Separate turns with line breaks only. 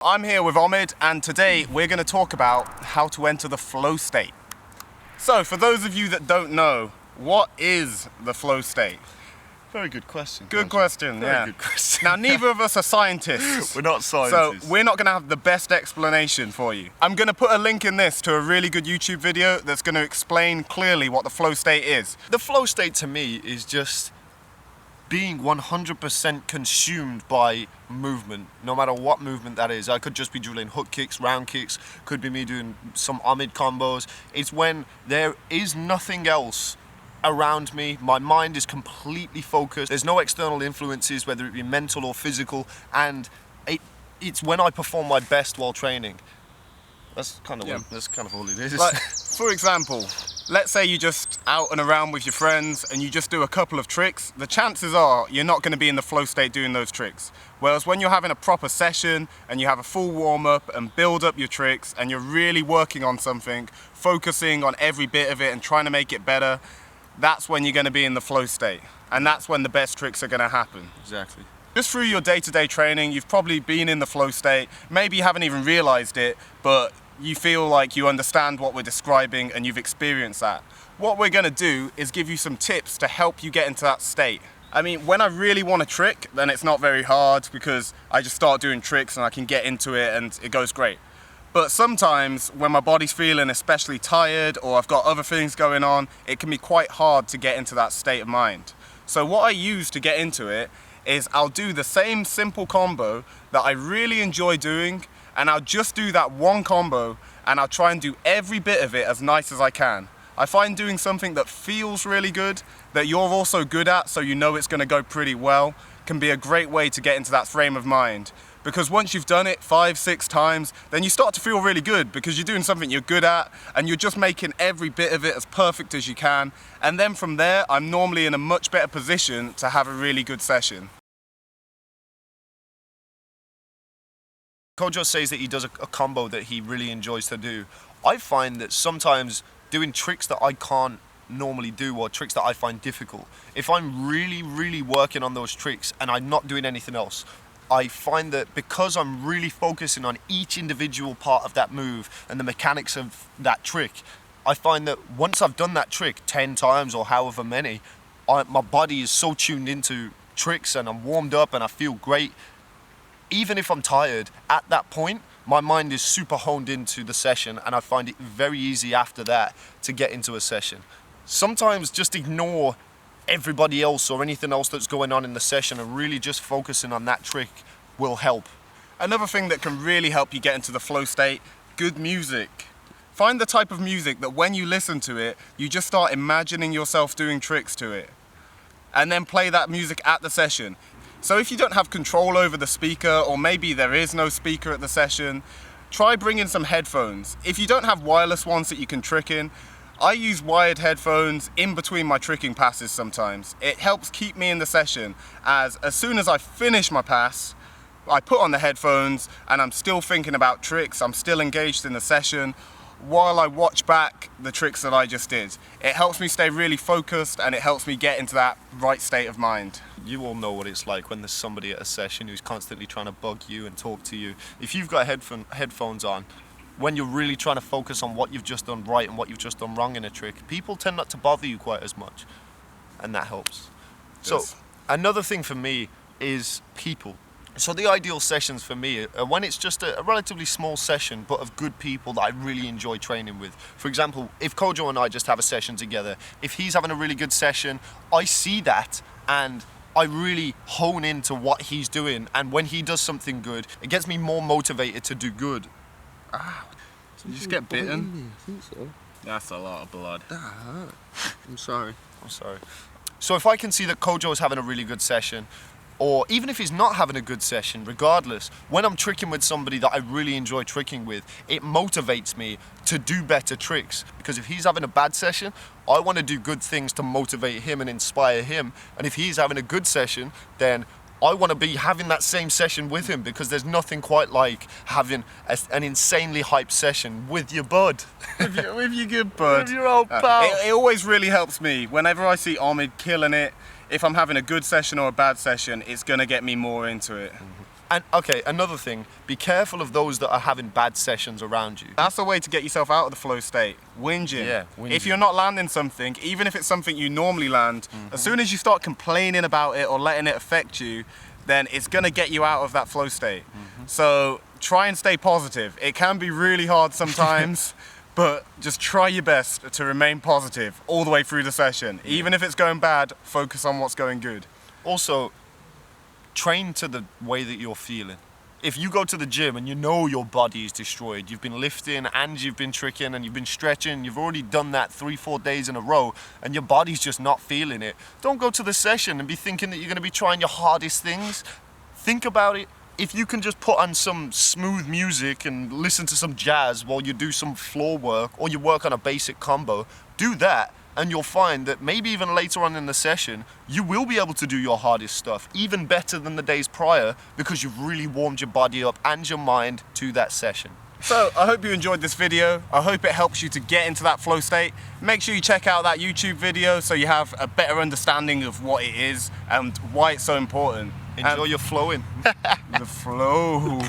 I'm here with Omid, and today we're going to talk about how to enter the flow state. So, for those of you that don't know, what is the flow state?
Very good question.
Good question,
Very
yeah.
good question.
Now, neither of us are scientists.
We're not scientists.
So, we're not going to have the best explanation for you. I'm going to put a link in this to a really good YouTube video that's going to explain clearly what the flow state is.
The flow state to me is just being 100% consumed by movement, no matter what movement that is. I could just be drilling hook kicks, round kicks, Could be me doing some Omid combos. It's when there is nothing else around me, my mind is completely focused, there's no external influences, whether it be mental or physical, and it's when I perform my best while training. That's kind of all it is.
Like, for example, let's say you're just out and around with your friends and you just do a couple of tricks. The chances are you're not going to be in the flow state doing those tricks. Whereas when you're having a proper session and you have a full warm-up and build up your tricks and you're really working on something, focusing on every bit of it and trying to make it better, that's when you're going to be in the flow state. And that's when the best tricks are going to happen.
Exactly.
Just through your day-to-day training, you've probably been in the flow state. Maybe you haven't even realized it, but you feel like you understand what we're describing and you've experienced that. What we're gonna do is give you some tips to help you get into that state. I mean, when I really want a trick, then it's not very hard because I just start doing tricks and I can get into it and it goes great. But sometimes when my body's feeling especially tired or I've got other things going on, it can be quite hard to get into that state of mind. So what I use to get into it is I'll do the same simple combo that I really enjoy doing, and I'll just do that one combo and I'll try and do every bit of it as nice as I can. I find doing something that feels really good, that you're also good at so you know it's going to go pretty well, can be a great way to get into that frame of mind. Because once you've done it 5-6 times, then you start to feel really good because you're doing something you're good at and you're just making every bit of it as perfect as you can. And then from there, I'm normally in a much better position to have a really good session.
Kojo says that he does a combo that he really enjoys to do. I find that sometimes doing tricks that I can't normally do or tricks that I find difficult, if I'm really working on those tricks and I'm not doing anything else, I find that because I'm really focusing on each individual part of that move and the mechanics of that trick, I find that once I've done that trick 10 times or however many, my body is so tuned into tricks and I'm warmed up and I feel great. Even if I'm tired, at that point, my mind is super honed into the session and I find it very easy after that to get into a session. Sometimes just ignore everybody else or anything else that's going on in the session and really just focusing on that trick will help.
Another thing that can really help you get into the flow state, good music. Find the type of music that when you listen to it, you just start imagining yourself doing tricks to it. And then play that music at the session. So if you don't have control over the speaker, or maybe there is no speaker at the session, try bringing some headphones. If you don't have wireless ones that you can trick in, I use wired headphones in between my tricking passes sometimes. It helps keep me in the session, as soon as I finish my pass, I put on the headphones and I'm still thinking about tricks, I'm still engaged in the session while I watch back the tricks that I just did. It helps me stay really focused and it helps me get into that right state of mind.
You all know what it's like when there's somebody at a session who's constantly trying to bug you and talk to you. If you've got headphones on, when you're really trying to focus on what you've just done right and what you've just done wrong in a trick, people tend not to bother you quite as much, and that helps. So another thing for me is people. So the ideal sessions for me are when it's just a relatively small session but of good people that I really enjoy training with. For example, if Kojo and I just have a session together, if he's having a really good session, I see that and I really hone into what he's doing, and when he does something good, it gets me more motivated to do good.
Ah, did you just get bitten?
I think so.
That's a lot of blood.
That hurt. I'm sorry.
So if I can see that Kojo is having a really good session, or even if he's not having a good session, regardless, when I'm tricking with somebody that I really enjoy tricking with, it motivates me to do better tricks. Because if he's having a bad session, I want to do good things to motivate him and inspire him. And if he's having a good session, then I want to be having that same session with him, because there's nothing quite like having an insanely hyped session with your bud.
with your good bud.
With your old pal.
It always really helps me. Whenever I see Omid killing it, if I'm having a good session or a bad session, it's going to get me more into it.
And okay, another thing, be careful of those that are having bad sessions around you.
That's a way to get yourself out of the flow state. Whinging.
Yeah, whinging.
If you're not landing something, even if it's something you normally land, as soon as you start complaining about it or letting it affect you, then it's gonna get you out of that flow state. So try and stay positive. It can be really hard sometimes, but just try your best to remain positive all the way through the session. Even if it's going bad, focus on what's going good.
Also, train to the way that you're feeling. If you go to the gym and you know your body is destroyed, you've been lifting and you've been tricking and you've been stretching, you've already done that 3-4 days in a row and your body's just not feeling it, don't go to the session and be thinking that you're going to be trying your hardest things. Think about it. If you can just put on some smooth music and listen to some jazz while you do some floor work or you work on a basic combo, do that. And you'll find that maybe even later on in the session, you will be able to do your hardest stuff even better than the days prior because you've really warmed your body up and your mind to that session.
So I hope you enjoyed this video. I hope it helps you to get into that flow state. Make sure you check out that YouTube video so you have a better understanding of what it is and why it's so important.
Enjoy your flowing.
The flow.